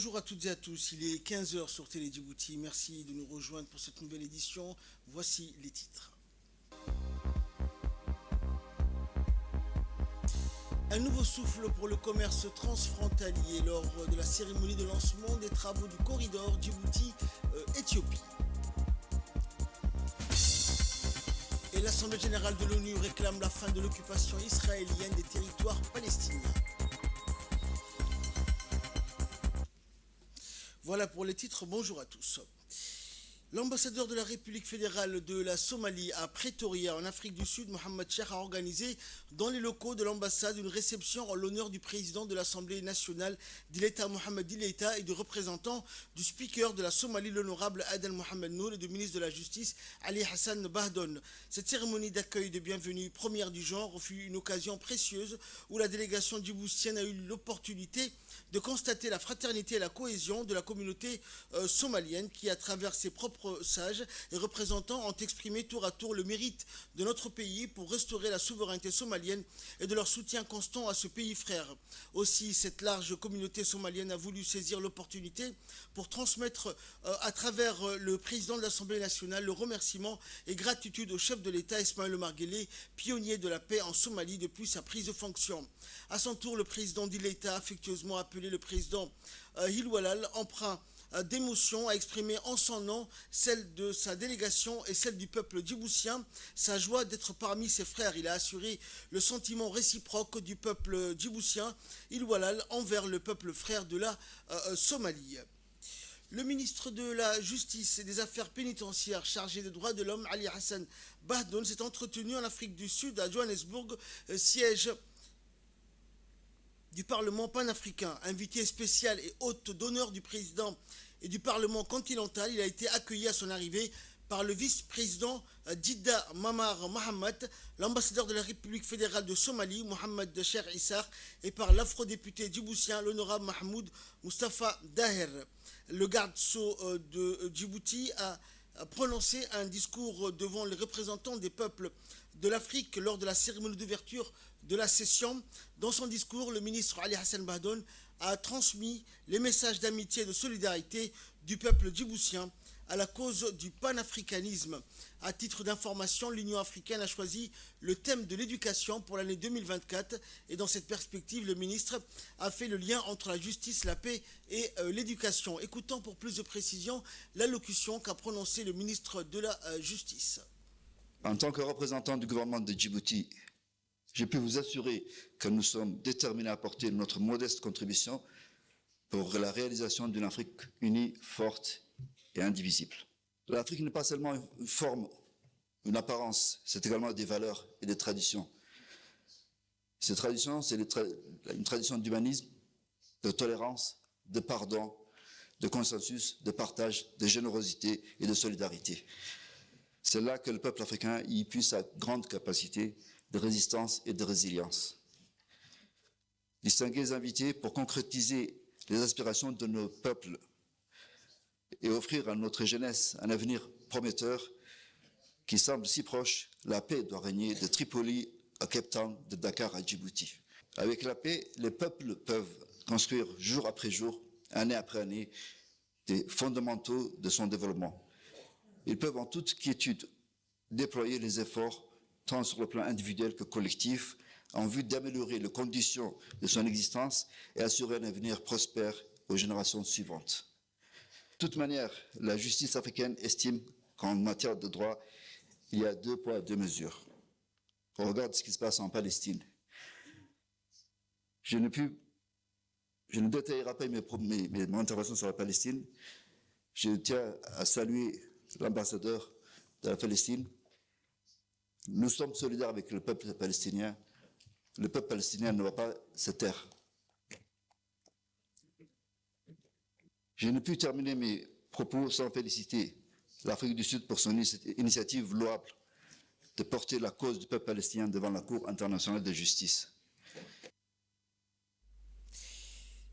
Bonjour à toutes et à tous, il est 15 heures sur Télé Djibouti. Merci de nous rejoindre pour cette nouvelle édition. Voici les titres. Un nouveau souffle pour le commerce transfrontalier lors de la cérémonie de lancement des travaux du corridor Djibouti-Éthiopie. Et l'Assemblée générale de l'ONU réclame la fin de l'occupation israélienne des territoires palestiniens. Voilà pour les titres, bonjour à tous. L'ambassadeur de la République fédérale de la Somalie à Pretoria, en Afrique du Sud, Mohamed Cheikh, a organisé dans les locaux de l'ambassade une réception en l'honneur du président de l'Assemblée nationale d'Ileïta, Mohamed Ileïta, et du représentant du speaker de la Somalie, l'honorable Aden Mohamed Nour, et du ministre de la Justice, Ali Hassan Bahdon. Cette cérémonie d'accueil de bienvenue, première du genre, fut une occasion précieuse où la délégation djiboutienne a eu l'opportunité de constater la fraternité et la cohésion de la communauté somalienne qui, à travers ses propres sages et représentants, ont exprimé tour à tour le mérite de notre pays pour restaurer la souveraineté somalienne et de leur soutien constant à ce pays frère. Aussi, cette large communauté somalienne a voulu saisir l'opportunité pour transmettre à travers le président de l'Assemblée nationale le remerciement et gratitude au chef de l'État Ismaël Omar Guelleh, pionnier de la paix en Somalie depuis sa prise de fonction. À son tour, le président d'Ileïta a affectueusement appelé le président Hilwalal, emprunt d'émotion, a exprimé en son nom celle de sa délégation et celle du peuple djiboutien sa joie d'être parmi ses frères. Il a assuré le sentiment réciproque du peuple djiboutien Hilwalal envers le peuple frère de la Somalie. Le ministre de la Justice et des Affaires pénitentiaires chargé des droits de l'homme, Ali Hassan Bahdon, s'est entretenu en Afrique du Sud à Johannesburg, siège du Parlement panafricain. Invité spécial et hôte d'honneur du président et du Parlement continental, il a été accueilli à son arrivée par le vice-président Dida Mamar Mohamed, l'ambassadeur de la République fédérale de Somalie, Mohamed Cher Issar, et par l'afrodéputé djiboutien, l'honorable Mahmoud Mustafa Daher. Le garde-sceau de Djibouti a prononcé un discours devant les représentants des peuples de l'Afrique lors de la cérémonie d'ouverture de la session. Dans son discours, le ministre Ali Hassan Bahdon a transmis les messages d'amitié et de solidarité du peuple djiboutien à la cause du panafricanisme. À titre d'information, l'Union africaine a choisi le thème de l'éducation pour l'année 2024 et dans cette perspective, le ministre a fait le lien entre la justice, la paix et l'éducation. Écoutons pour plus de précision l'allocution qu'a prononcée le ministre de la Justice. En tant que représentant du gouvernement de Djibouti, je peux vous assurer que nous sommes déterminés à apporter notre modeste contribution pour la réalisation d'une Afrique unie, forte et indivisible. L'Afrique n'est pas seulement une forme, une apparence, c'est également des valeurs et des traditions. Ces traditions, c'est une tradition d'humanisme, de tolérance, de pardon, de consensus, de partage, de générosité et de solidarité. C'est là que le peuple africain y puise sa grande capacité de résistance et de résilience. Distingués invités pour concrétiser les aspirations de nos peuples et offrir à notre jeunesse un avenir prometteur qui semble si proche, la paix doit régner de Tripoli à Cape Town, de Dakar à Djibouti. Avec la paix, les peuples peuvent construire jour après jour, année après année, des fondamentaux de son développement. Ils peuvent en toute quiétude déployer les efforts, tant sur le plan individuel que collectif, en vue d'améliorer les conditions de son existence et assurer un avenir prospère aux générations suivantes. De toute manière, la justice africaine estime qu'en matière de droit, il y a 2 poids, 2 mesures. On regarde ce qui se passe en Palestine. Je ne détaillerai pas mon intervention sur la Palestine. Je tiens à saluer l'ambassadeur de la Palestine. Nous sommes solidaires avec le peuple palestinien. Le peuple palestinien ne va pas se taire. Je ne puis terminer mes propos sans féliciter l'Afrique du Sud pour son initiative louable de porter la cause du peuple palestinien devant la Cour internationale de justice.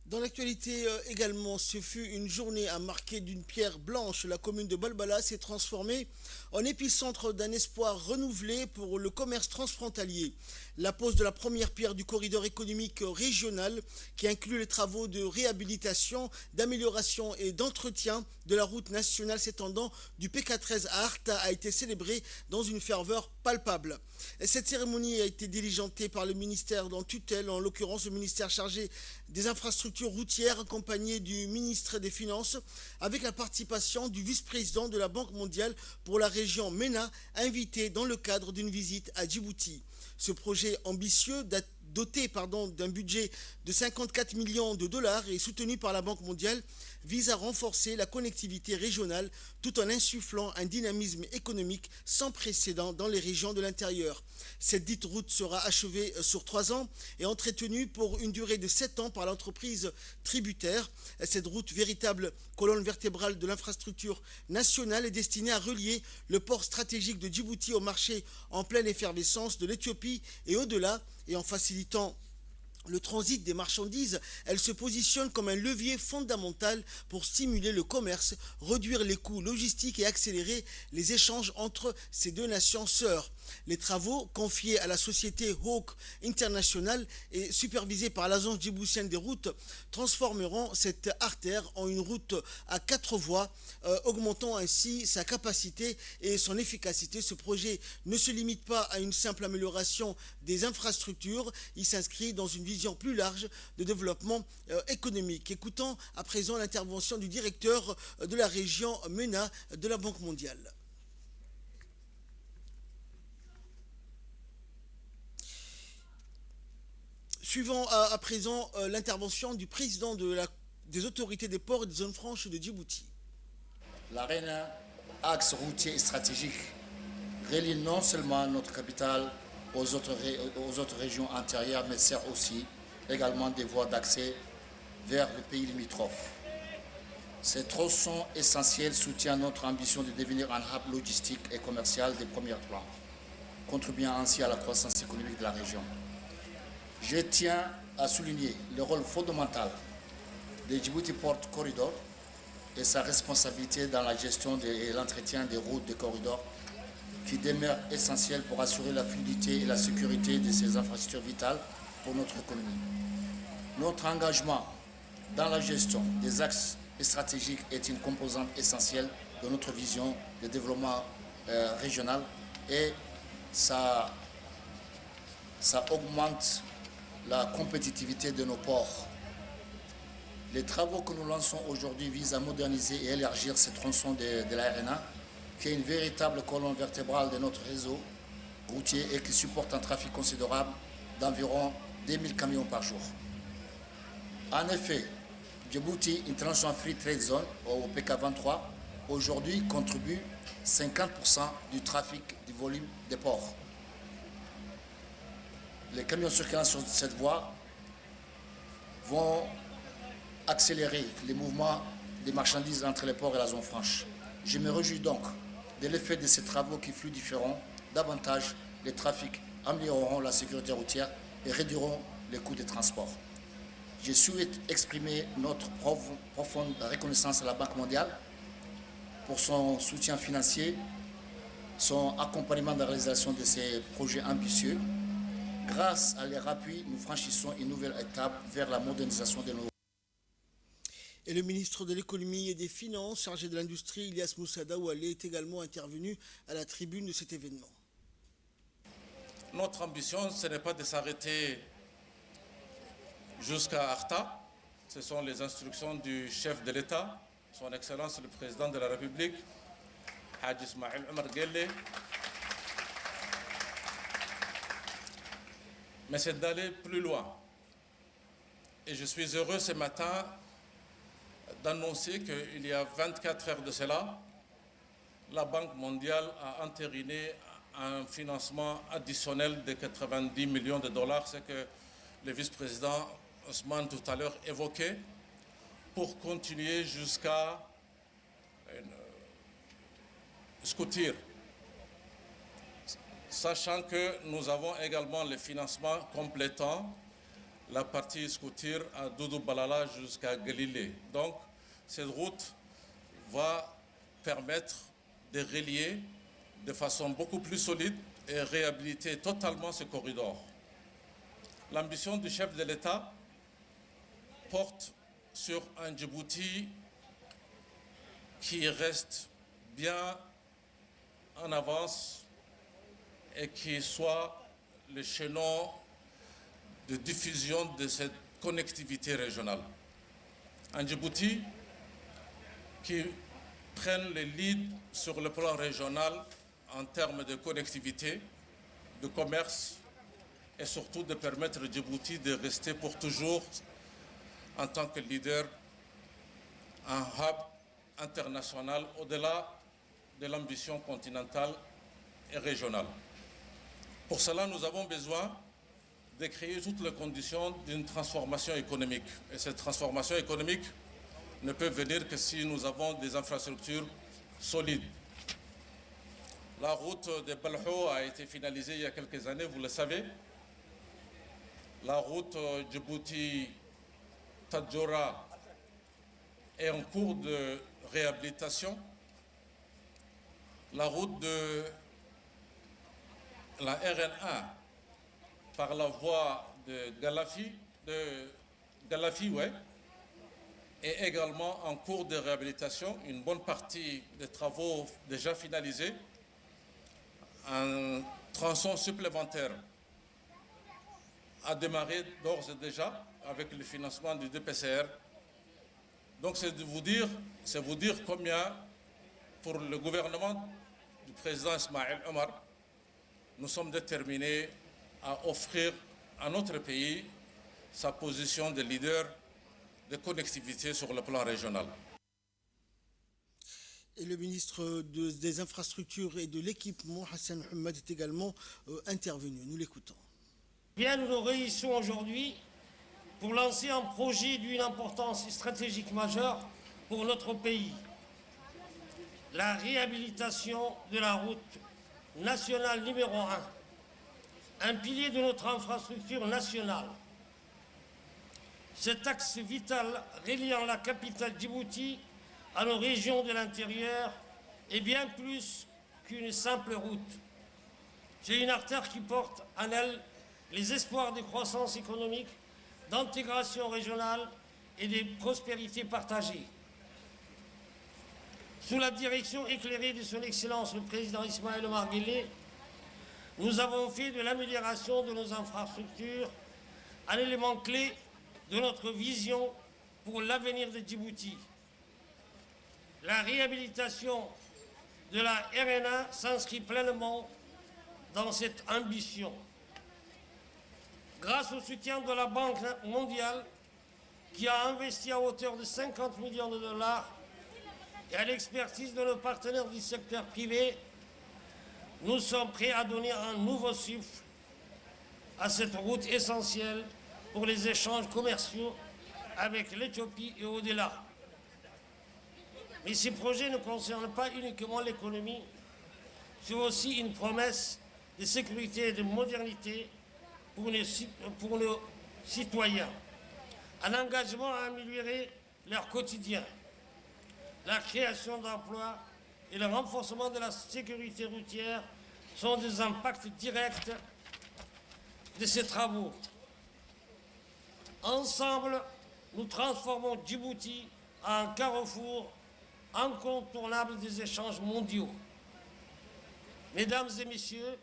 Dans l'actualité également, ce fut une journée à marquer d'une pierre blanche. La commune de Balbala s'est transformée en épicentre d'un espoir renouvelé pour le commerce transfrontalier. La pose de la première pierre du corridor économique régional qui inclut les travaux de réhabilitation, d'amélioration et d'entretien de la route nationale s'étendant du PK13 à Arta a été célébrée dans une ferveur palpable. Cette cérémonie a été diligentée par le ministère en tutelle, en l'occurrence le ministère chargé des infrastructures routières, accompagné du ministre des Finances, avec la participation du vice-président de la Banque mondiale pour la région MENA, invité dans le cadre d'une visite à Djibouti. Ce projet ambitieux, doté d'un budget de 54 millions de dollars et soutenu par la Banque mondiale, vise à renforcer la connectivité régionale tout en insufflant un dynamisme économique sans précédent dans les régions de l'intérieur. Cette dite route sera achevée sur 3 ans et entretenue pour une durée de 7 ans par l'entreprise tributaire. Cette route, véritable colonne vertébrale de l'infrastructure nationale, est destinée à relier le port stratégique de Djibouti au marché en pleine effervescence de l'Éthiopie et au-delà, et en facilitant le transit des marchandises, elle se positionne comme un levier fondamental pour stimuler le commerce, réduire les coûts logistiques et accélérer les échanges entre ces deux nations sœurs. Les travaux confiés à la société Hawk International et supervisés par l'agence djiboutienne des routes transformeront cette artère en une route à 4 voies, augmentant ainsi sa capacité et son efficacité. Ce projet ne se limite pas à une simple amélioration des infrastructures, il s'inscrit dans une vision plus large de développement économique. Écoutons à présent l'intervention du directeur de la région MENA de la Banque mondiale. Suivons à présent l'intervention du président des autorités des ports et des zones franches de Djibouti. L'ARENA, axe routier et stratégique, relie non seulement notre capitale aux autres régions intérieures, mais sert aussi également des voies d'accès vers le pays limitrophe. Ces tronçons essentiels soutiennent notre ambition de devenir un hub logistique et commercial de premier plan, contribuant ainsi à la croissance économique de la région. Je tiens à souligner le rôle fondamental de Djibouti Port Corridor et sa responsabilité dans la gestion et l'entretien des routes de corridor qui demeurent essentielles pour assurer la fluidité et la sécurité de ces infrastructures vitales pour notre économie. Notre engagement dans la gestion des axes stratégiques est une composante essentielle de notre vision de développement régional et ça augmente la compétitivité de nos ports. Les travaux que nous lançons aujourd'hui visent à moderniser et élargir ces tronçons de l'ARENA, qui est une véritable colonne vertébrale de notre réseau routier et qui supporte un trafic considérable d'environ 2000 camions par jour. En effet, Djibouti International Free Trade Zone, au PK23, aujourd'hui contribue 50% du trafic du volume des ports. Les camions circulant sur cette voie vont accélérer les mouvements des marchandises entre les ports et la zone franche. Je me réjouis donc de l'effet de ces travaux qui fluidifieront davantage les trafics, amélioreront la sécurité routière et réduiront les coûts de transport. Je souhaite exprimer notre profonde reconnaissance à la Banque mondiale pour son soutien financier, son accompagnement dans la réalisation de ces projets ambitieux. Grâce à leur appui, nous franchissons une nouvelle étape vers la modernisation de nos... Et le ministre de l'économie et des finances, chargé de l'industrie, Ilyas Moussa Daoualé, est également intervenu à la tribune de cet événement. Notre ambition, ce n'est pas de s'arrêter jusqu'à Arta. Ce sont les instructions du chef de l'État, son Excellence le Président de la République, Hadj Ismail Omar Guelleh. Mais c'est d'aller plus loin. Et je suis heureux ce matin d'annoncer qu'il y a 24 heures de cela, la Banque mondiale a entériné un financement additionnel de 90 millions de dollars, ce que le vice-président Ousmane tout à l'heure évoquait, pour continuer jusqu'à Skoutir. Sachant que nous avons également le financement complétant la partie Iskoutir à Doudou Balala jusqu'à Galilée. Donc, cette route va permettre de relier de façon beaucoup plus solide et réhabiliter totalement ce corridor. L'ambition du chef de l'État porte sur un Djibouti qui reste bien en avance et qui soit le chaînon de diffusion de cette connectivité régionale. Un Djibouti qui prenne le lead sur le plan régional en termes de connectivité, de commerce et surtout de permettre à Djibouti de rester pour toujours en tant que leader, un hub international au-delà de l'ambition continentale et régionale. Pour cela, nous avons besoin de créer toutes les conditions d'une transformation économique. Et cette transformation économique ne peut venir que si nous avons des infrastructures solides. La route de Balho a été finalisée il y a quelques années, vous le savez. La route Djibouti-Tadjoura est en cours de réhabilitation. La route de la RN1 par la voie de Galafi, est également en cours de réhabilitation. Une bonne partie des travaux déjà finalisés. Un tronçon supplémentaire a démarré d'ores et déjà avec le financement du DPCR. Donc c'est vous dire combien, pour le gouvernement du président Ismaël Omar, nous sommes déterminés à offrir à notre pays sa position de leader de connectivité sur le plan régional. Et le ministre des Infrastructures et de l'Équipement, Hassan Mohamed, est également intervenu. Nous l'écoutons. Bien, nous nous réunissons aujourd'hui pour lancer un projet d'une importance stratégique majeure pour notre pays. La réhabilitation de la route nationale numéro 1, un pilier de notre infrastructure nationale. Cet axe vital reliant la capitale Djibouti à nos régions de l'intérieur est bien plus qu'une simple route. C'est une artère qui porte en elle les espoirs de croissance économique, d'intégration régionale et de prospérité partagée. Sous la direction éclairée de son Excellence le Président Ismaël Omar Guelleh, nous avons fait de l'amélioration de nos infrastructures un élément clé de notre vision pour l'avenir de Djibouti. La réhabilitation de la RN1 s'inscrit pleinement dans cette ambition. Grâce au soutien de la Banque mondiale, qui a investi à hauteur de 50 millions de dollars, et à l'expertise de nos partenaires du secteur privé, nous sommes prêts à donner un nouveau souffle à cette route essentielle pour les échanges commerciaux avec l'Éthiopie et au-delà. Mais ces projets ne concernent pas uniquement l'économie, c'est aussi une promesse de sécurité et de modernité pour nos citoyens, un engagement à améliorer leur quotidien, la création d'emplois et le renforcement de la sécurité routière sont des impacts directs de ces travaux. Ensemble, nous transformons Djibouti en un carrefour incontournable des échanges mondiaux. Mesdames et messieurs,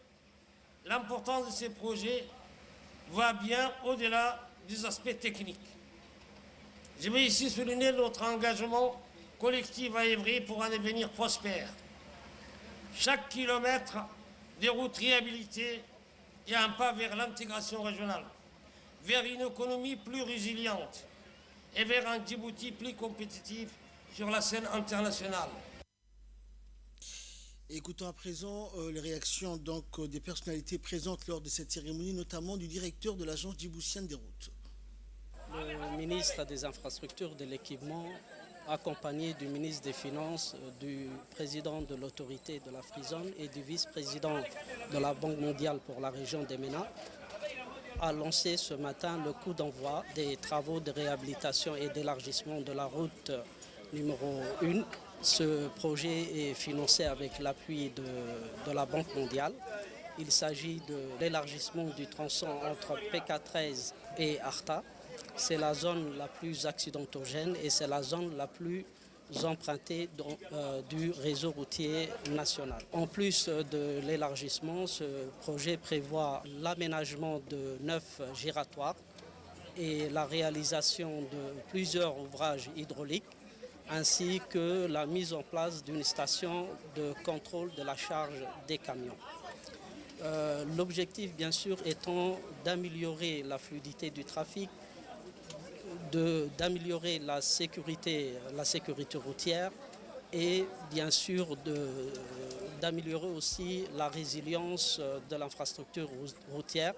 l'importance de ces projets va bien au-delà des aspects techniques. Je vais ici souligner notre engagement collectif à œuvrer pour un avenir prospère. Chaque kilomètre des routes réhabilitées est un pas vers l'intégration régionale, vers une économie plus résiliente et vers un Djibouti plus compétitif sur la scène internationale. Écoutons à présent les réactions des personnalités présentes lors de cette cérémonie, notamment du directeur de l'agence djiboutienne des routes. Le ministre des Infrastructures et de l'Équipement, accompagné du ministre des Finances, du président de l'autorité de la Free Zone et du vice-président de la Banque mondiale pour la région des MENA, a lancé ce matin le coup d'envoi des travaux de réhabilitation et d'élargissement de la route numéro 1. Ce projet est financé avec l'appui de la Banque mondiale. Il s'agit de l'élargissement du tronçon entre PK13 et Arta. C'est la zone la plus accidentogène et c'est la zone la plus empruntée du réseau routier national. En plus de l'élargissement, ce projet prévoit l'aménagement de 9 giratoires et la réalisation de plusieurs ouvrages hydrauliques ainsi que la mise en place d'une station de contrôle de la charge des camions. L'objectif, bien sûr, étant d'améliorer la fluidité du trafic, d'améliorer la sécurité routière et, bien sûr, d'améliorer aussi la résilience de l'infrastructure routière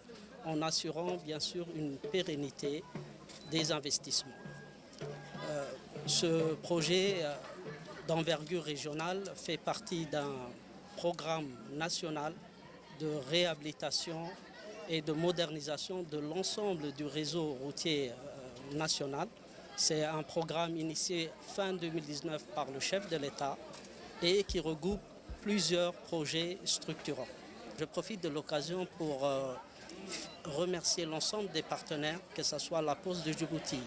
en assurant, bien sûr, une pérennité des investissements. Ce projet d'envergure régionale fait partie d'un programme national de réhabilitation et de modernisation de l'ensemble du réseau routier national. C'est un programme initié fin 2019 par le chef de l'État et qui regroupe plusieurs projets structurants. Je profite de l'occasion pour remercier l'ensemble des partenaires, que ce soit la Poste de Djibouti,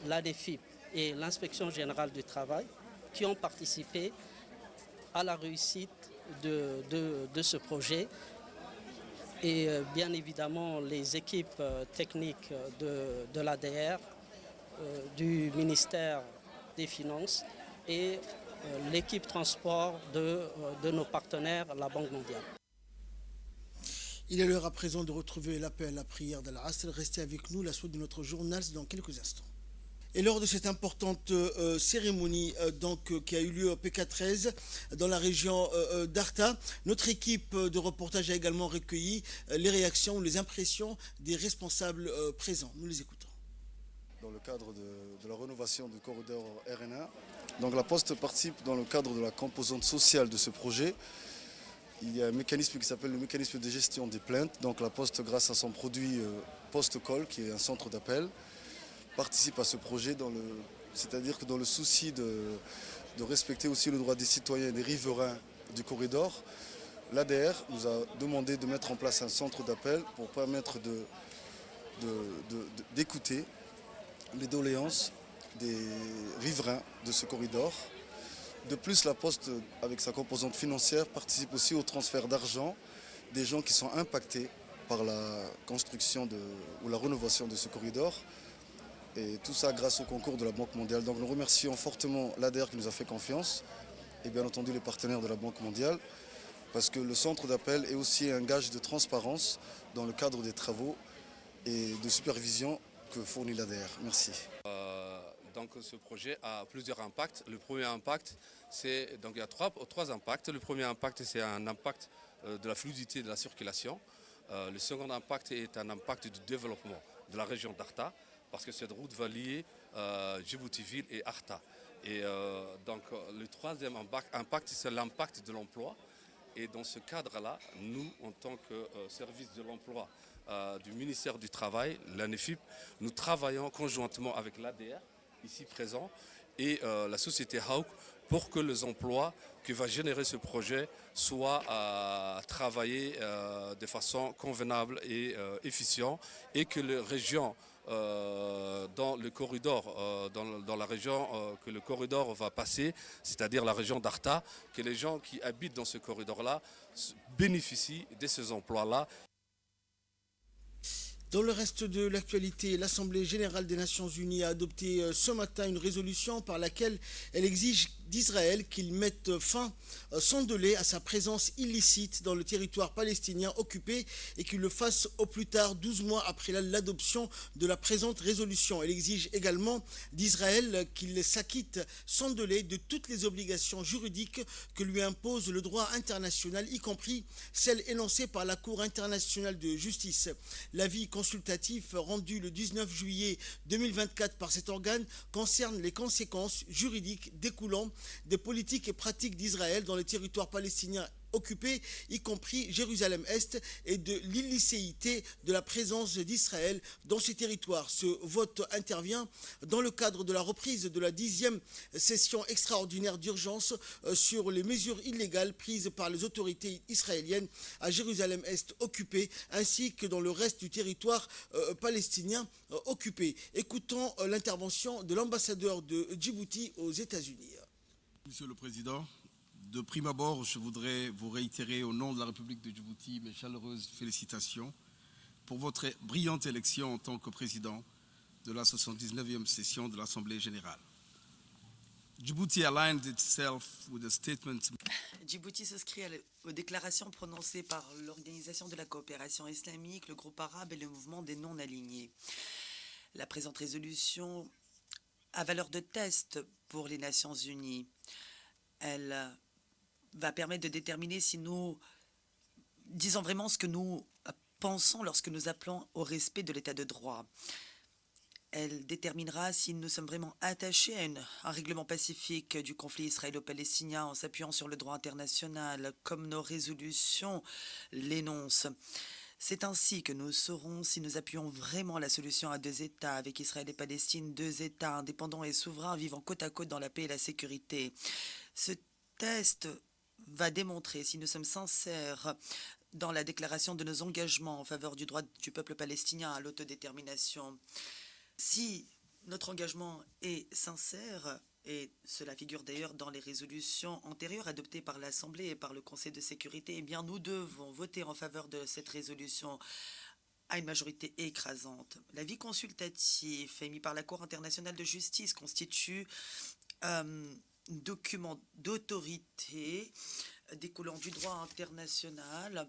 l'ADEFIP et l'Inspection générale du travail, qui ont participé à la réussite de ce projet. Et bien évidemment les équipes techniques de l'ADR, du ministère des Finances et l'équipe transport de nos partenaires, la Banque mondiale. Il est l'heure à présent de retrouver l'appel à la prière d'Al-Asr. Restez avec nous, la suite de notre journal, c'est dans quelques instants. Et lors de cette importante cérémonie qui a eu lieu au PK13 dans la région d'Arta, notre équipe de reportage a également recueilli les réactions ou les impressions des responsables présents. Nous les écoutons. Dans le cadre de la rénovation du corridor RN1, donc la Poste participe dans le cadre de la composante sociale de ce projet. Il y a un mécanisme qui s'appelle le mécanisme de gestion des plaintes. Donc la Poste, grâce à son produit PostCall, qui est un centre d'appel, participe à ce projet, c'est-à-dire que dans le souci de respecter aussi le droit des citoyens et des riverains du corridor, l'ADR nous a demandé de mettre en place un centre d'appel pour permettre d'écouter les doléances des riverains de ce corridor. De plus, la Poste, avec sa composante financière, participe aussi au transfert d'argent des gens qui sont impactés par la construction ou la rénovation de ce corridor. Et tout ça grâce au concours de la Banque mondiale. Donc nous remercions fortement l'ADR qui nous a fait confiance et bien entendu les partenaires de la Banque mondiale parce que le centre d'appel est aussi un gage de transparence dans le cadre des travaux et de supervision que fournit l'ADR. Merci. Donc ce projet a plusieurs impacts. Le premier impact, il y a trois impacts. Le premier impact, c'est un impact de la fluidité de la circulation. Le second impact est un impact du développement de la région d'Arta, parce que cette route va lier Djibouti-Ville et Arta. Et donc le troisième impact, c'est l'impact de l'emploi. Et dans ce cadre-là, nous, en tant que service de l'emploi du ministère du Travail, l'ANEFIP, nous travaillons conjointement avec l'ADR, ici présent, et la société Hawk, pour que les emplois que va générer ce projet soient travaillés de façon convenable et efficiente, et que les régions dans le corridor, dans la région que le corridor va passer, c'est-à-dire la région d'Arta, que les gens qui habitent dans ce corridor-là bénéficient de ces emplois-là. Dans le reste de l'actualité, l'Assemblée générale des Nations unies a adopté ce matin une résolution par laquelle elle exige d'Israël qu'il mette fin sans délai à sa présence illicite dans le territoire palestinien occupé et qu'il le fasse au plus tard 12 mois après l'adoption de la présente résolution. Elle exige également d'Israël qu'il s'acquitte sans délai de toutes les obligations juridiques que lui impose le droit international, y compris celles énoncées par la Cour internationale de justice. L'avis consultatif rendu le 19 juillet 2024 par cet organe concerne les conséquences juridiques découlant des politiques et pratiques d'Israël dans les territoires palestiniens occupées, y compris Jérusalem-Est, et de l'illicéité de la présence d'Israël dans ces territoires. Ce vote intervient dans le cadre de la reprise de la 10e session extraordinaire d'urgence sur les mesures illégales prises par les autorités israéliennes à Jérusalem-Est occupée, ainsi que dans le reste du territoire palestinien occupé. Écoutons l'intervention de l'ambassadeur de Djibouti aux États-Unis. Monsieur le Président, de prime abord, je voudrais vous réitérer au nom de la République de Djibouti mes chaleureuses félicitations pour votre brillante élection en tant que président de la 79e session de l'Assemblée générale. Djibouti aligned itself with a statement. Djibouti s'inscrit aux déclarations prononcées par l'Organisation de la coopération islamique, le groupe arabe et le mouvement des non-alignés. La présente résolution a valeur de test pour les Nations unies. Elle va permettre de déterminer si nous disons vraiment ce que nous pensons lorsque nous appelons au respect de l'état de droit. Elle déterminera si nous sommes vraiment attachés à un règlement pacifique du conflit israélo-palestinien en s'appuyant sur le droit international, comme nos résolutions l'énoncent. C'est ainsi que nous saurons si nous appuyons vraiment la solution à 2 États, avec Israël et Palestine, 2 États indépendants et souverains vivant côte à côte dans la paix et la sécurité. Ce test va démontrer si nous sommes sincères dans la déclaration de nos engagements en faveur du droit du peuple palestinien à l'autodétermination. Si notre engagement est sincère, et cela figure d'ailleurs dans les résolutions antérieures adoptées par l'Assemblée et par le Conseil de sécurité, eh bien nous devons voter en faveur de cette résolution à une majorité écrasante. L'avis consultatif émis par la Cour internationale de justice constitue document d'autorité découlant du droit international,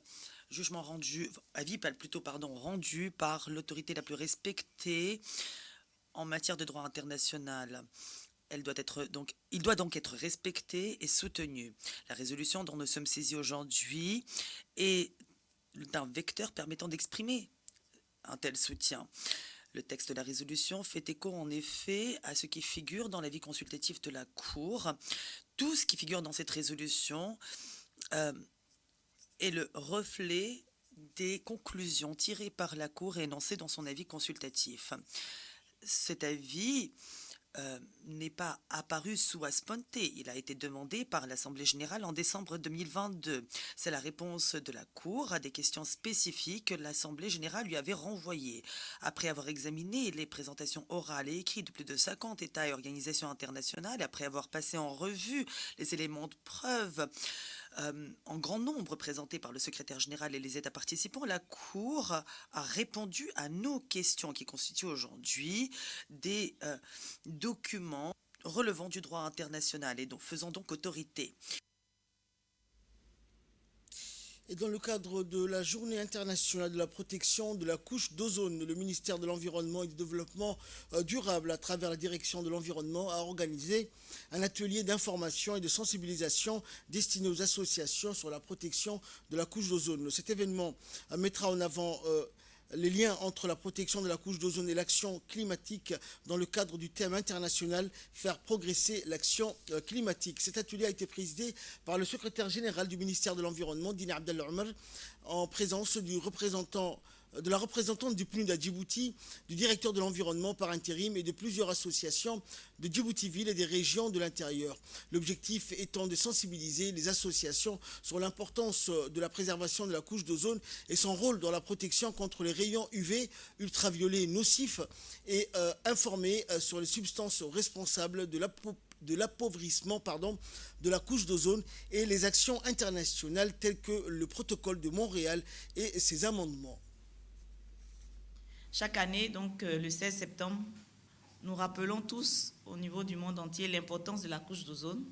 jugement rendu, avis plutôt pardon, rendu par l'autorité la plus respectée en matière de droit international. Il doit donc être respecté et soutenu. La résolution dont nous sommes saisis aujourd'hui est un vecteur permettant d'exprimer un tel soutien. Le texte de la résolution fait écho en effet à ce qui figure dans l'avis consultatif de la Cour. Tout ce qui figure dans cette résolution est le reflet des conclusions tirées par la Cour et énoncées dans son avis consultatif. Cet avis n'est pas apparu sua sponte. Il a été demandé par l'Assemblée générale en décembre 2022. C'est la réponse de la Cour à des questions spécifiques que l'Assemblée générale lui avait renvoyées. Après avoir examiné les présentations orales et écrites de plus de 50 États et organisations internationales, après avoir passé en revue les éléments de preuve en grand nombre présentés par le secrétaire général et les États participants, la Cour a répondu à nos questions qui constituent aujourd'hui des documents relevant du droit international et donc faisant donc autorité. Et dans le cadre de la Journée internationale de la protection de la couche d'ozone, le ministère de l'Environnement et du Développement durable, à travers la direction de l'environnement, a organisé un atelier d'information et de sensibilisation destiné aux associations sur la protection de la couche d'ozone. Cet événement mettra en avant les liens entre la protection de la couche d'ozone et l'action climatique dans le cadre du thème international « Faire progresser l'action climatique ». Cet atelier a été présidé par le secrétaire général du ministère de l'Environnement, Dina Abdallah Omar, en présence de la représentante du PNUD à Djibouti, du directeur de l'environnement par intérim et de plusieurs associations de Djibouti-Ville et des régions de l'intérieur. L'objectif étant de sensibiliser les associations sur l'importance de la préservation de la couche d'ozone et son rôle dans la protection contre les rayons UV ultraviolets nocifs et informer sur les substances responsables de l'appauvrissement de la couche d'ozone et les actions internationales telles que le protocole de Montréal et ses amendements. Chaque année, donc le 16 septembre, nous rappelons tous au niveau du monde entier l'importance de la couche d'ozone,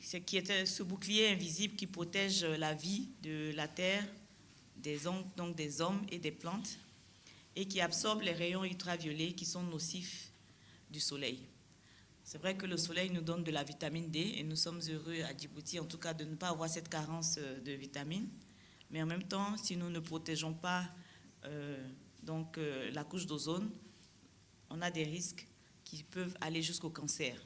ce qui est ce bouclier invisible qui protège la vie de la Terre, des hommes et des plantes, et qui absorbe les rayons ultraviolets qui sont nocifs du soleil. C'est vrai que le soleil nous donne de la vitamine D et nous sommes heureux à Djibouti, en tout cas, de ne pas avoir cette carence de vitamines. Mais en même temps, si nous ne protégeons pas la couche d'ozone, on a des risques qui peuvent aller jusqu'au cancer.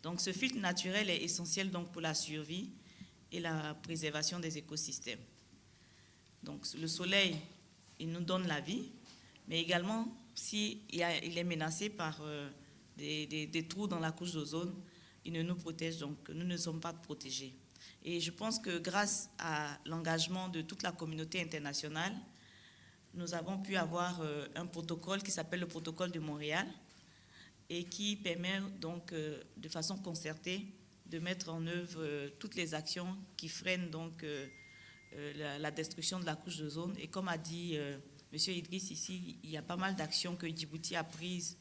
Donc ce filtre naturel est essentiel donc pour la survie et la préservation des écosystèmes. Donc le soleil, il nous donne la vie, mais également, s'il est menacé par des trous dans la couche d'ozone, il ne nous protège, donc nous ne sommes pas protégés. Et je pense que grâce à l'engagement de toute la communauté internationale, nous avons pu avoir un protocole qui s'appelle le protocole de Montréal et qui permet donc de façon concertée de mettre en œuvre toutes les actions qui freinent donc la destruction de la couche d'ozone. Et comme a dit M. Idriss ici, il y a pas mal d'actions que Djibouti a prises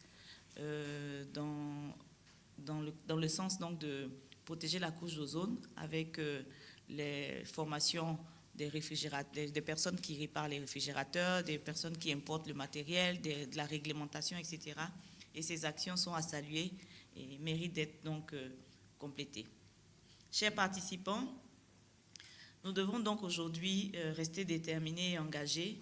dans le sens donc de protéger la couche d'ozone avec les formations des personnes qui réparent les réfrigérateurs, des personnes qui importent le matériel, de la réglementation, etc. Et ces actions sont à saluer et méritent d'être donc complétées. Chers participants, nous devons donc aujourd'hui rester déterminés et engagés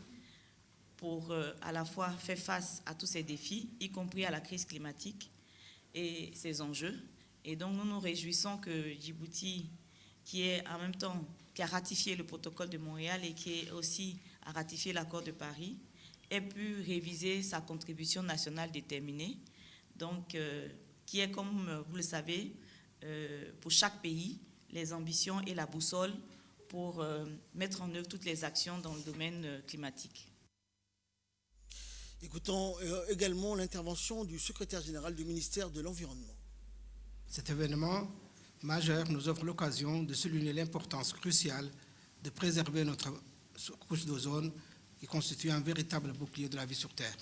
pour à la fois faire face à tous ces défis, y compris à la crise climatique et ses enjeux. Et donc nous nous réjouissons que Djibouti, qui a ratifié le protocole de Montréal et qui a ratifié l'accord de Paris, ait pu réviser sa contribution nationale déterminée, donc qui est, comme vous le savez, pour chaque pays, les ambitions et la boussole pour mettre en œuvre toutes les actions dans le domaine climatique. Écoutons également l'intervention du secrétaire général du ministère de l'Environnement. Cet événement majeur nous offre l'occasion de souligner l'importance cruciale de préserver notre couche d'ozone qui constitue un véritable bouclier de la vie sur Terre.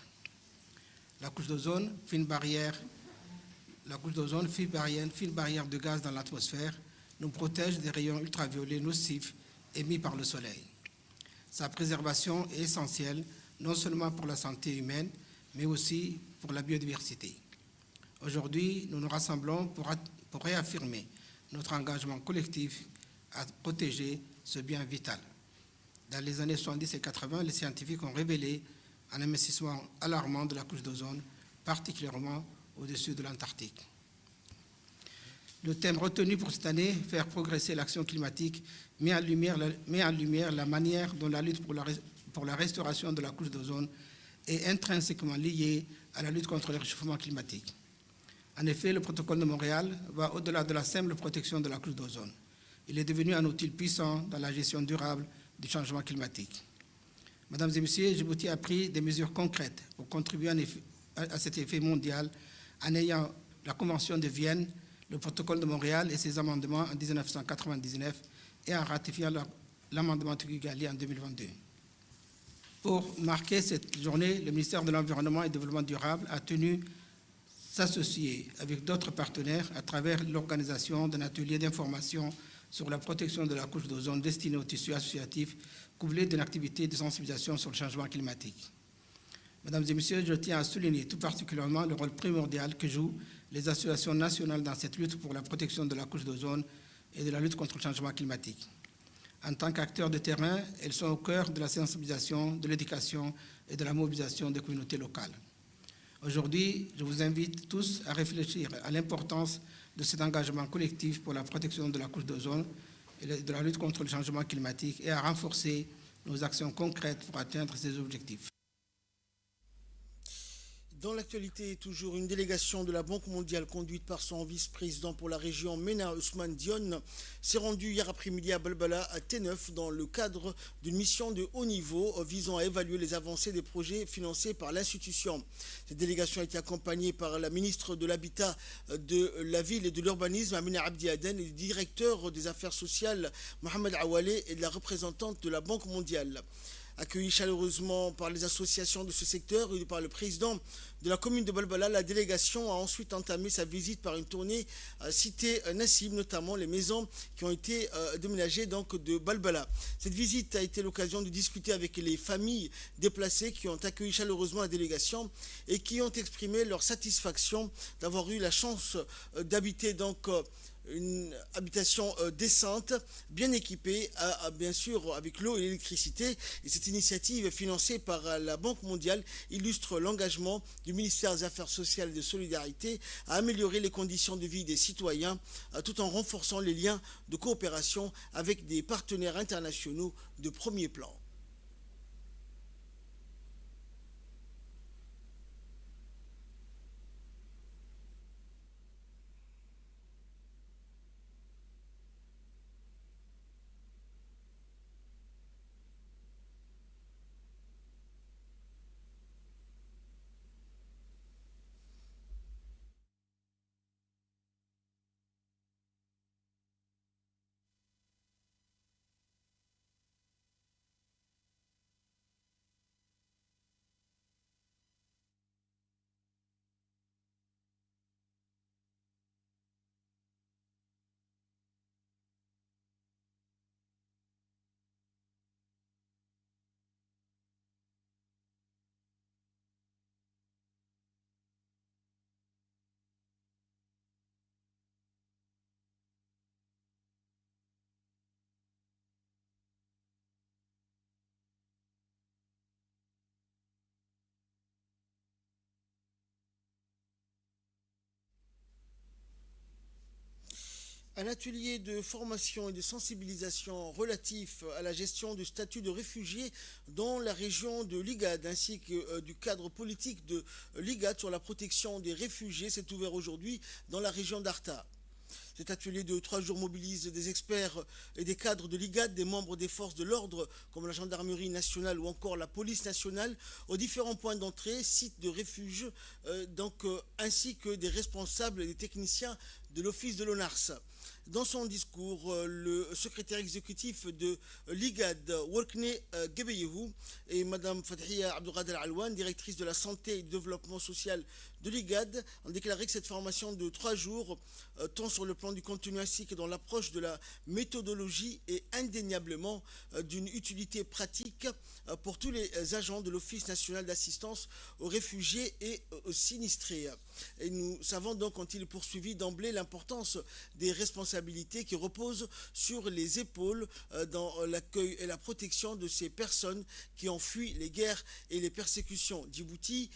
La couche d'ozone, fine barrière de gaz dans l'atmosphère, nous protège des rayons ultraviolets nocifs émis par le Soleil. Sa préservation est essentielle non seulement pour la santé humaine, mais aussi pour la biodiversité. Aujourd'hui, nous nous rassemblons pour réaffirmer notre engagement collectif à protéger ce bien vital. Dans les années 70 et 80, les scientifiques ont révélé un amincissement alarmant de la couche d'ozone, particulièrement au-dessus de l'Antarctique. Le thème retenu pour cette année, faire progresser l'action climatique, met en lumière la manière dont la lutte pour la restauration de la couche d'ozone est intrinsèquement liée à la lutte contre le réchauffement climatique. En effet, le protocole de Montréal va au-delà de la simple protection de la couche d'ozone. Il est devenu un outil puissant dans la gestion durable du changement climatique. Mesdames et Messieurs, Djibouti a pris des mesures concrètes pour contribuer à cet effet mondial en ayant la Convention de Vienne, le protocole de Montréal et ses amendements en 1999 et en ratifiant l'amendement de Kigali en 2022. Pour marquer cette journée, le ministère de l'Environnement et du Développement durable a tenu s'associer avec d'autres partenaires à travers l'organisation d'un atelier d'information sur la protection de la couche d'ozone destinée au tissu associatif, couplé d'une activité de sensibilisation sur le changement climatique. Mesdames et Messieurs, je tiens à souligner tout particulièrement le rôle primordial que jouent les associations nationales dans cette lutte pour la protection de la couche d'ozone et de la lutte contre le changement climatique. En tant qu'acteurs de terrain, elles sont au cœur de la sensibilisation, de l'éducation et de la mobilisation des communautés locales. Aujourd'hui, je vous invite tous à réfléchir à l'importance de cet engagement collectif pour la protection de la couche d'ozone et de la lutte contre le changement climatique et à renforcer nos actions concrètes pour atteindre ces objectifs. Dans l'actualité, toujours une délégation de la Banque mondiale conduite par son vice-président pour la région Mena Ousmane Dione s'est rendue hier après-midi à Balbala à T9 dans le cadre d'une mission de haut niveau visant à évaluer les avancées des projets financés par l'institution. Cette délégation a été accompagnée par la ministre de l'Habitat, de la Ville et de l'Urbanisme, Amina Abdi Aden, et le directeur des Affaires sociales, Mohamed Awale, et de la représentante de la Banque mondiale. Accueillie chaleureusement par les associations de ce secteur et par le président de la commune de Balbala, la délégation a ensuite entamé sa visite par une tournée cité Nassim, notamment les maisons qui ont été déménagées donc de Balbala. Cette visite a été l'occasion de discuter avec les familles déplacées qui ont accueilli chaleureusement la délégation et qui ont exprimé leur satisfaction d'avoir eu la chance d'habiter donc une habitation décente, bien équipée, bien sûr avec l'eau et l'électricité. Et cette initiative financée par la Banque mondiale illustre l'engagement du ministère des Affaires sociales et de solidarité à améliorer les conditions de vie des citoyens tout en renforçant les liens de coopération avec des partenaires internationaux de premier plan. Un atelier de formation et de sensibilisation relatif à la gestion du statut de réfugié dans la région de l'IGAD ainsi que du cadre politique de l'IGAD sur la protection des réfugiés s'est ouvert aujourd'hui dans la région d'Arta. Cet atelier de 3 jours mobilise des experts et des cadres de l'IGAD, des membres des forces de l'ordre comme la gendarmerie nationale ou encore la police nationale aux différents points d'entrée, sites de refuge, ainsi que des responsables et des techniciens de l'office de l'ONARS. Dans son discours, le secrétaire exécutif de l'IGAD, Workne Gebeyehu, et Mme Fathia Abdelkader Alouane, directrice de la santé et du développement social de l'IGAD, ont déclaré que cette formation de 3 jours, tant sur le plan du contenu ainsi que dans l'approche de la méthodologie, est indéniablement d'une utilité pratique pour tous les agents de l'Office national d'assistance aux réfugiés et aux sinistrés. Et nous savons donc, ont-ils poursuivi d'emblée, l'importance des responsabilités qui reposent sur les épaules dans l'accueil et la protection de ces personnes qui ont fui les guerres et les persécutions. Djibouti,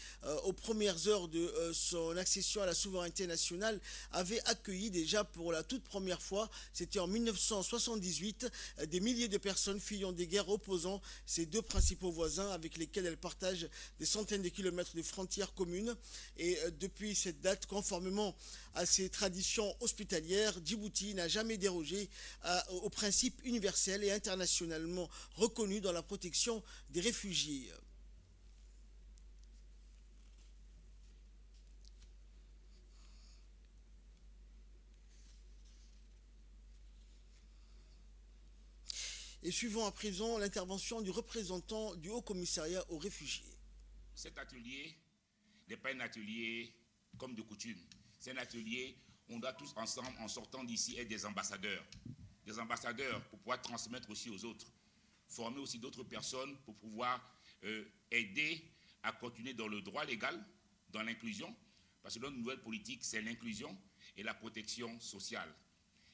aux premières heures de son accession à la souveraineté nationale, avait accueilli déjà pour la toute première fois, c'était en 1978, des milliers de personnes fuyant des guerres opposant ses deux principaux voisins avec lesquels elle partage des centaines de kilomètres de frontières communes. Et depuis cette date, conformément à ses traditions hospitalières, Djibouti n'a jamais dérogé aux principes universels et internationalement reconnus dans la protection des réfugiés. Et suivons à présent l'intervention du représentant du Haut-Commissariat aux réfugiés. Cet atelier n'est pas un atelier comme de coutume. C'est un atelier où on doit tous ensemble, en sortant d'ici, être des ambassadeurs. Des ambassadeurs pour pouvoir transmettre aussi aux autres. Former aussi d'autres personnes pour pouvoir aider à continuer dans le droit légal, dans l'inclusion. Parce que notre nouvelle politique, c'est l'inclusion et la protection sociale.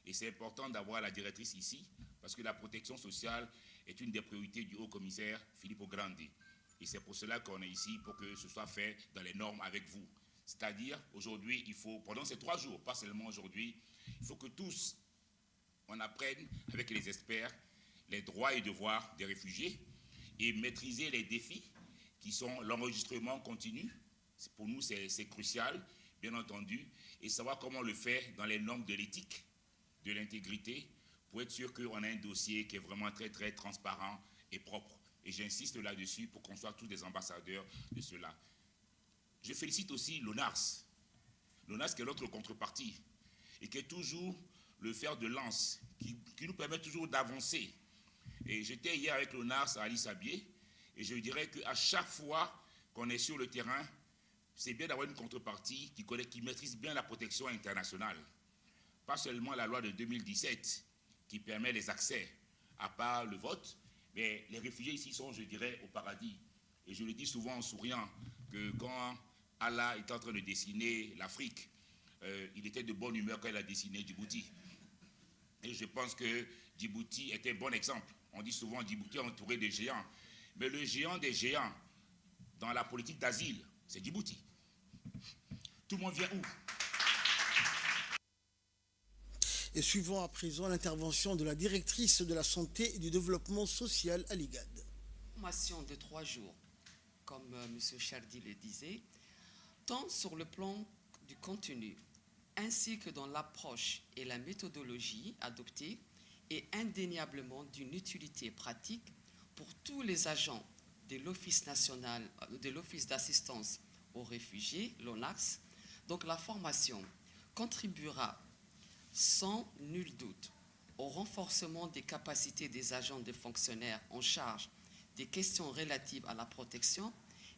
Et c'est important d'avoir la directrice ici, parce que la protection sociale est une des priorités du haut-commissaire Filippo Grandi. Et c'est pour cela qu'on est ici, pour que ce soit fait dans les normes avec vous. C'est-à-dire, aujourd'hui, il faut, pendant ces 3 jours, pas seulement aujourd'hui, il faut que tous, on apprenne avec les experts les droits et devoirs des réfugiés et maîtriser les défis qui sont l'enregistrement continu. Pour nous, c'est crucial, bien entendu, et savoir comment on le fait dans les normes de l'éthique, de l'intégrité, pour être sûr qu'on a un dossier qui est vraiment très, très transparent et propre. Et j'insiste là-dessus pour qu'on soit tous des ambassadeurs de cela. Je félicite aussi l'ONARS. L'ONARS qui est notre contrepartie et qui est toujours le fer de lance, qui nous permet toujours d'avancer. Et j'étais hier avec l'ONARS à Alice Abier et je dirais qu'à chaque fois qu'on est sur le terrain, c'est bien d'avoir une contrepartie qui maîtrise bien la protection internationale. Pas seulement la loi de 2017 qui permet les accès, à part le vote, mais les réfugiés ici sont, je dirais, au paradis. Et je le dis souvent en souriant, que quand Allah est en train de dessiner l'Afrique, il était de bonne humeur quand il a dessiné Djibouti. Et je pense que Djibouti est un bon exemple. On dit souvent Djibouti est entouré de géants. Mais le géant des géants dans la politique d'asile, c'est Djibouti. Tout le monde vient où? Et suivant à présent l'intervention de la directrice de la santé et du développement social à l'IGAD. Formation de 3 jours, comme M. Chardy le disait, tant sur le plan du contenu, ainsi que dans l'approche et la méthodologie adoptée, est indéniablement d'une utilité pratique pour tous les agents de l'Office national, de l'Office d'assistance aux réfugiés, l'ONACS. Donc la formation contribuera sans nul doute au renforcement des capacités des agents des fonctionnaires en charge des questions relatives à la protection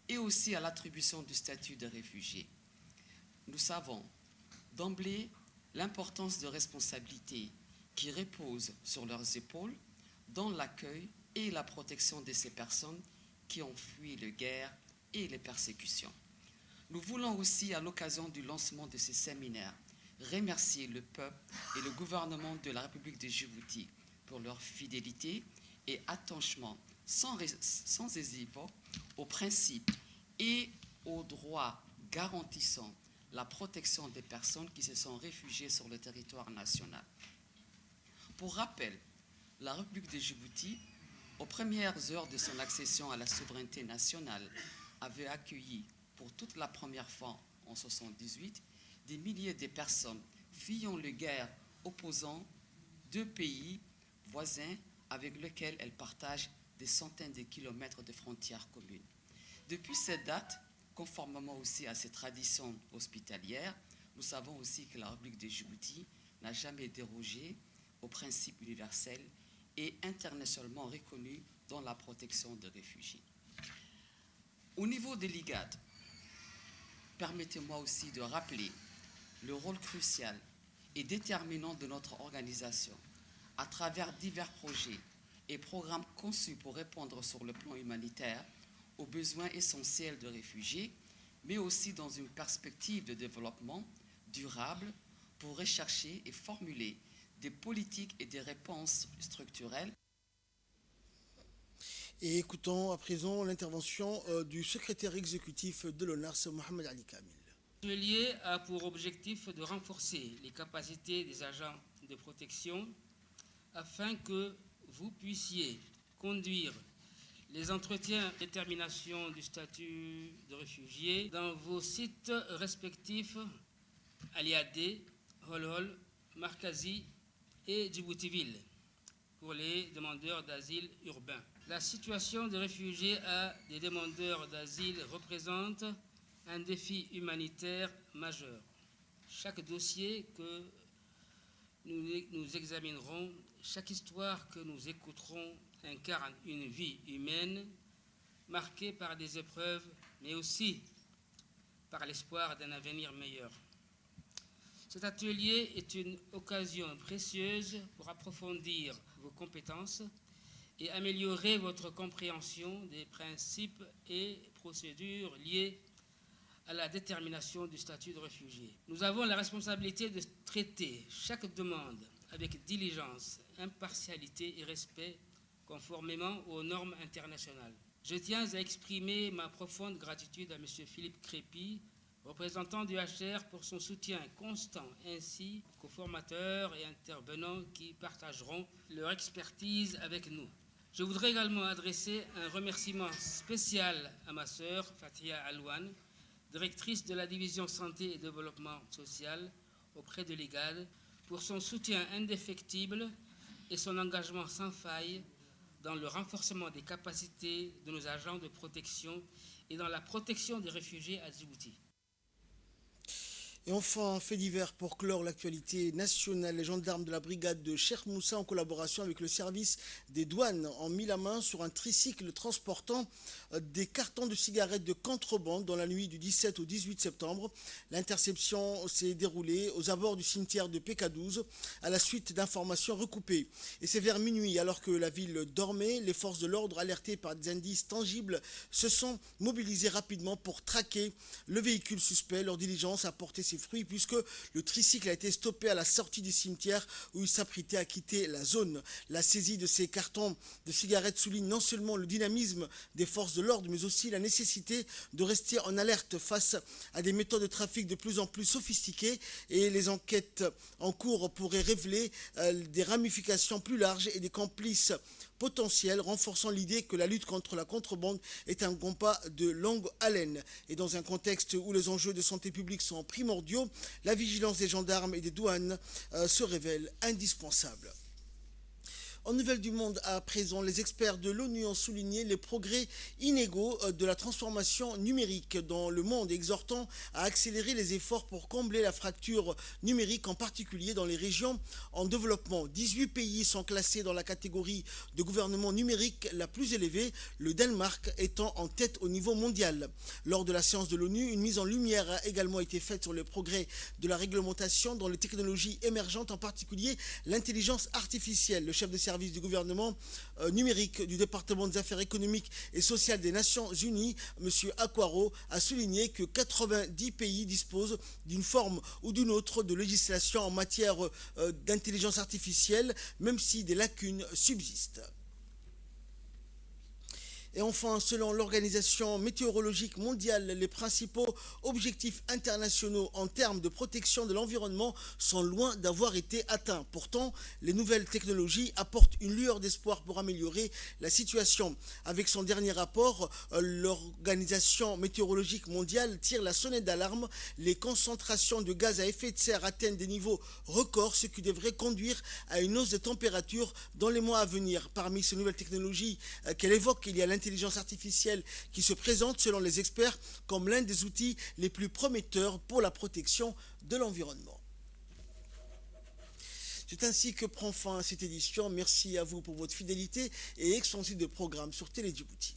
et aussi à l'attribution du statut de réfugié. Nous savons d'emblée l'importance de responsabilités qui reposent sur leurs épaules dans l'accueil et la protection de ces personnes qui ont fui les guerres et les persécutions. Nous voulons aussi, à l'occasion du lancement de ces séminaires, remercier le peuple et le gouvernement de la République de Djibouti pour leur fidélité et attachement sans hésiter aux principes et aux droits garantissant la protection des personnes qui se sont réfugiées sur le territoire national. Pour rappel, la République de Djibouti, aux premières heures de son accession à la souveraineté nationale, avait accueilli pour toute la première fois en 1978 des milliers de personnes fuyant les guerres opposant deux pays voisins avec lesquels elle partage des centaines de kilomètres de frontières communes. Depuis cette date, conformément aussi à ces traditions hospitalières, nous savons aussi que la République de Djibouti n'a jamais dérogé aux principes universels et internationalement reconnus dans la protection des réfugiés. Au niveau de l'IGAD, permettez-moi aussi de rappeler le rôle crucial et déterminant de notre organisation à travers divers projets et programmes conçus pour répondre sur le plan humanitaire aux besoins essentiels de réfugiés, mais aussi dans une perspective de développement durable pour rechercher et formuler des politiques et des réponses structurelles. Et écoutons à présent l'intervention du secrétaire exécutif de l'ONACS, Mohamed Ali Kamil. L'atelier a pour objectif de renforcer les capacités des agents de protection afin que vous puissiez conduire les entretiens de détermination du statut de réfugié dans vos sites respectifs à Liadé, Holhol, Markazi et Djibouti-Ville pour les demandeurs d'asile urbains. La situation des réfugiés à des demandeurs d'asile représente un défi humanitaire majeur. Chaque dossier que nous examinerons, chaque histoire que nous écouterons incarne une vie humaine marquée par des épreuves, mais aussi par l'espoir d'un avenir meilleur. Cet atelier est une occasion précieuse pour approfondir vos compétences et améliorer votre compréhension des principes et procédures liés à la détermination du statut de réfugié. Nous avons la responsabilité de traiter chaque demande avec diligence, impartialité et respect, conformément aux normes internationales. Je tiens à exprimer ma profonde gratitude à M. Philippe Crépy, représentant du HR, pour son soutien constant, ainsi qu'aux formateurs et intervenants qui partageront leur expertise avec nous. Je voudrais également adresser un remerciement spécial à ma sœur, Fatia Alouane, directrice de la division santé et développement social auprès de l'IGAD, pour son soutien indéfectible et son engagement sans faille dans le renforcement des capacités de nos agents de protection et dans la protection des réfugiés à Djibouti. Et enfin, fait divers pour clore l'actualité nationale, les gendarmes de la brigade de Cheikh Moussa, en collaboration avec le service des douanes, ont mis la main sur un tricycle transportant des cartons de cigarettes de contrebande dans la nuit du 17 au 18 septembre. L'interception s'est déroulée aux abords du cimetière de PK12 à la suite d'informations recoupées. Et c'est vers minuit, alors que la ville dormait, les forces de l'ordre, alertées par des indices tangibles, se sont mobilisées rapidement pour traquer le véhicule suspect. Leur diligence a porté ses ses fruits puisque le tricycle a été stoppé à la sortie du cimetière où il s'apprêtait à quitter la zone. La saisie de ces cartons de cigarettes souligne non seulement le dynamisme des forces de l'ordre, mais aussi la nécessité de rester en alerte face à des méthodes de trafic de plus en plus sophistiquées, et les enquêtes en cours pourraient révéler des ramifications plus larges et des complices potentiels, renforçant l'idée que la lutte contre la contrebande est un combat de longue haleine. Et dans un contexte où les enjeux de santé publique sont primordiaux, la vigilance des gendarmes et des douanes se révèle indispensable. En Nouvelles du Monde à présent, les experts de l'ONU ont souligné les progrès inégaux de la transformation numérique dans le monde, exhortant à accélérer les efforts pour combler la fracture numérique, en particulier dans les régions en développement. 18 pays sont classés dans la catégorie de gouvernement numérique la plus élevée, le Danemark étant en tête au niveau mondial. Lors de la séance de l'ONU, une mise en lumière a également été faite sur les progrès de la réglementation dans les technologies émergentes, en particulier l'intelligence artificielle. Le chef de service du gouvernement numérique du département des affaires économiques et sociales des Nations Unies, M. Aquaro, a souligné que 90 pays disposent d'une forme ou d'une autre de législation en matière d'intelligence artificielle, même si des lacunes subsistent. Et enfin, selon l'Organisation météorologique mondiale, les principaux objectifs internationaux en termes de protection de l'environnement sont loin d'avoir été atteints. Pourtant, les nouvelles technologies apportent une lueur d'espoir pour améliorer la situation. Avec son dernier rapport, l'Organisation météorologique mondiale tire la sonnette d'alarme. Les concentrations de gaz à effet de serre atteignent des niveaux records, ce qui devrait conduire à une hausse des températures dans les mois à venir. Parmi ces nouvelles technologies qu'elle évoque, il y a l'intelligence artificielle qui se présente selon les experts comme l'un des outils les plus prometteurs pour la protection de l'environnement. C'est ainsi que prend fin cette édition. Merci à vous pour votre fidélité et extensive de programme sur Télé Djibouti.